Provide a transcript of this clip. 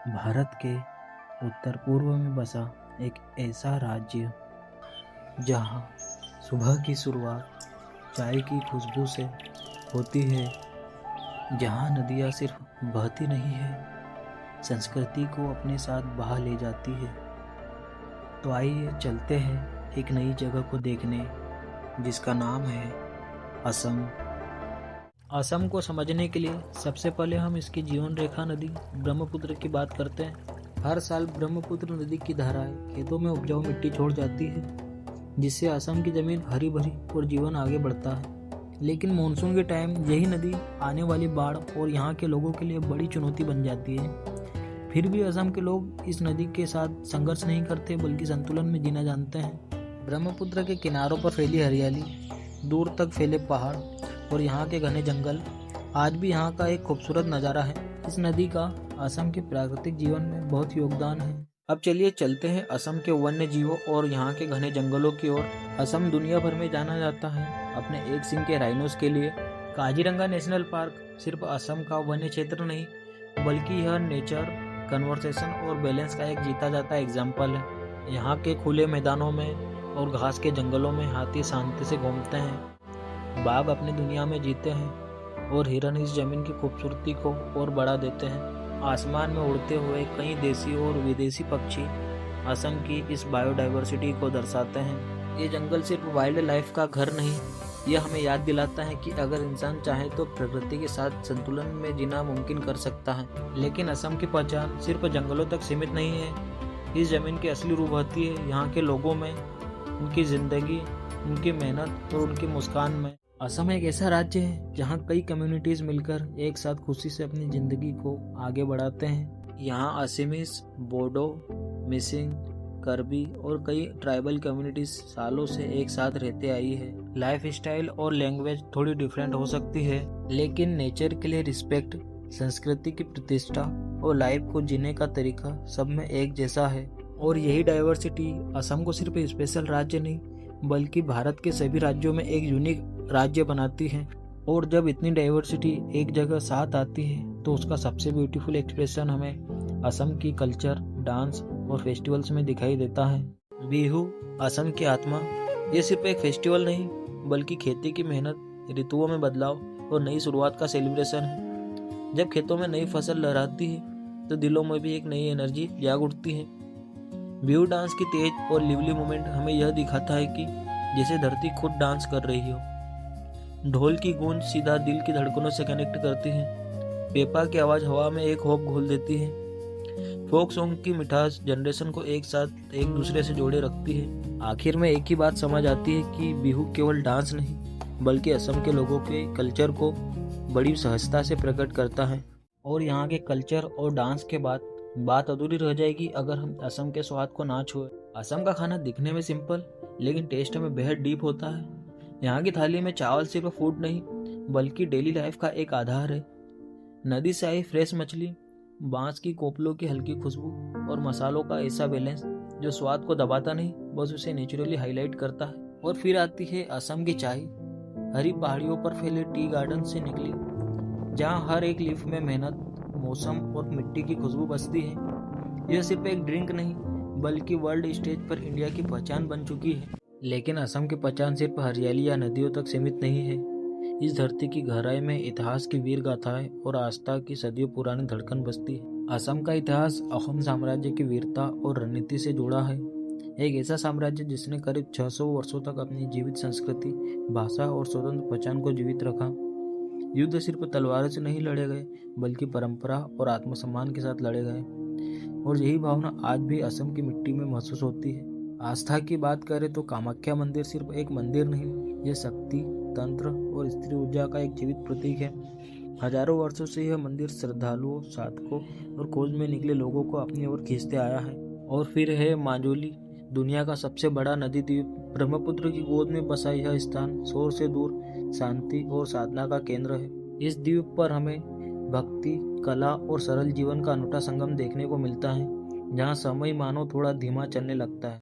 भारत के उत्तर पूर्व में बसा एक ऐसा राज्य जहाँ सुबह की शुरुआत चाय की खुशबू से होती है, जहाँ नदियाँ सिर्फ बहती नहीं है, संस्कृति को अपने साथ बहा ले जाती है। तो आइए चलते हैं एक नई जगह को देखने, जिसका नाम है असम। असम को समझने के लिए सबसे पहले हम इसकी जीवन रेखा नदी ब्रह्मपुत्र की बात करते हैं। हर साल ब्रह्मपुत्र नदी की धाराएं खेतों में उपजाऊ मिट्टी छोड़ जाती है, जिससे असम की जमीन हरी भरी और जीवन आगे बढ़ता है। लेकिन मानसून के टाइम यही नदी आने वाली बाढ़ और यहाँ के लोगों के लिए बड़ी चुनौती बन जाती है। फिर भी असम के लोग इस नदी के साथ संघर्ष नहीं करते, बल्कि संतुलन में जीना जानते हैं। ब्रह्मपुत्र के किनारों पर फैली हरियाली, दूर तक फैले पहाड़ और यहाँ के घने जंगल आज भी यहाँ का एक खूबसूरत नज़ारा है। इस नदी का असम के प्राकृतिक जीवन में बहुत योगदान है। अब चलिए चलते हैं असम के वन्य जीवों और यहाँ के घने जंगलों की ओर। असम दुनिया भर में जाना जाता है अपने एक सींग के राइनोस के लिए। काजीरंगा नेशनल पार्क सिर्फ असम का वन्य क्षेत्र नहीं, बल्कि यह नेचर, कन्वर्सेशन और बैलेंस का एक जीता जाता एग्जाम्पल है। यहाँ के खुले मैदानों में और घास के जंगलों में हाथी शांति से घूमते हैं, बाघ अपनी दुनिया में जीते हैं और हिरन इस जमीन की खूबसूरती को और बढ़ा देते हैं। आसमान में उड़ते हुए कई देसी और विदेशी पक्षी असम की इस बायोडाइवर्सिटी को दर्शाते हैं। ये जंगल सिर्फ वाइल्ड लाइफ का घर नहीं, यह हमें याद दिलाता है कि अगर इंसान चाहे तो प्रकृति के साथ संतुलन में जीना मुमकिन कर सकता है। लेकिन असम की पहचान सिर्फ जंगलों तक सीमित नहीं है। इस जमीन की असली रूह होती है यहाँ के लोगों में, उनकी जिंदगी, उनकी मेहनत और उनकी मुस्कान में। असम एक ऐसा राज्य है जहाँ कई कम्युनिटीज मिलकर एक साथ खुशी से अपनी जिंदगी को आगे बढ़ाते हैं। यहाँ असीमीज, बोडो, मिसिंग, कर्बी और कई ट्राइबल कम्युनिटीज सालों से एक साथ रहते आई है। लाइफ स्टाइल और लैंग्वेज थोड़ी डिफरेंट हो सकती है, लेकिन नेचर के लिए रिस्पेक्ट, संस्कृति की प्रतिष्ठा और लाइफ को जीने का तरीका सब में एक जैसा है। और यही डाइवर्सिटी असम को सिर्फ स्पेशल राज्य नहीं, बल्कि भारत के सभी राज्यों में एक यूनिक राज्य बनाती है। और जब इतनी डाइवर्सिटी एक जगह साथ आती है तो उसका सबसे ब्यूटीफुल एक्सप्रेशन हमें असम की कल्चर, डांस और फेस्टिवल्स में दिखाई देता है। बिहू असम की आत्मा, ये सिर्फ एक फेस्टिवल नहीं, बल्कि खेती की मेहनत, ऋतुओं में बदलाव और नई शुरुआत का सेलिब्रेशन है। जब खेतों में नई फसल लहराती है तो दिलों में भी एक नई एनर्जी जाग उठती है। बिहू डांस की तेज और लिवली मोमेंट हमें यह दिखाता है कि जैसे धरती खुद डांस कर रही हो। ढोल की गूंज सीधा दिल की धड़कनों से कनेक्ट करती है। पेपा की आवाज हवा में एक होप घोल देती है। फोक सॉन्ग की मिठास जनरेशन को एक साथ एक दूसरे से जोड़े रखती है। आखिर में एक ही बात समझ आती है कि बिहू केवल डांस नहीं, बल्कि असम के लोगों के कल्चर को बड़ी सहजता से प्रकट करता है। और यहाँ के कल्चर और डांस के बाद बात अधूरी रह जाएगी अगर हम असम के स्वाद को ना छुए। असम का खाना दिखने में सिंपल, लेकिन टेस्ट में बेहद डीप होता है। यहाँ की थाली में चावल सिर्फ फूड नहीं, बल्कि डेली लाइफ का एक आधार है। नदी से आई फ्रेश मछली, बांस की कोपलों की हल्की खुशबू और मसालों का ऐसा बैलेंस जो स्वाद को दबाता नहीं, बस उसे नेचुरली हाईलाइट करता है। और फिर आती है असम की चाय, हरी पहाड़ियों पर फैले टी गार्डन से निकली, जहाँ हर एक लीफ में मेहनत, मौसम और मिट्टी की खुशबू बसती है। यह सिर्फ एक ड्रिंक नहीं, बल्कि वर्ल्ड स्टेज पर इंडिया की पहचान बन चुकी है। लेकिन असम की पहचान सिर्फ हरियाली या नदियों तक सीमित नहीं है। इस धरती की गहराई में इतिहास की वीर गाथाएं और आस्था की सदियों पुरानी धड़कन बसती है। असम का इतिहास अहोम साम्राज्य की वीरता और रणनीति से जुड़ा है। एक ऐसा साम्राज्य जिसने करीब 600 वर्षों तक अपनी जीवित संस्कृति, भाषा और स्वतंत्र पहचान को जीवित रखा। युद्ध सिर्फ तलवारों से नहीं लड़े गए, बल्कि परंपरा और आत्मसम्मान के साथ लड़े गए। और यही भावना आज भी असम की मिट्टी में महसूस होती है। आस्था की बात करें तो कामाख्या मंदिर सिर्फ एक मंदिर नहीं, यह शक्ति, तंत्र और स्त्री ऊर्जा का एक जीवित प्रतीक है। हजारों वर्षों से यह मंदिर श्रद्धालुओं, साधकों और खोज में निकले लोगों को अपनी ओर खींचते आया है। और फिर है माजुली, दुनिया का सबसे बड़ा नदी द्वीप। ब्रह्मपुत्र की गोद में बसा यह स्थान शोर से दूर शांति और साधना का केंद्र है। इस द्वीप पर हमें भक्ति, कला और सरल जीवन का अनूठा संगम देखने को मिलता है, जहाँ समय मानो थोड़ा धीमा चलने लगता है।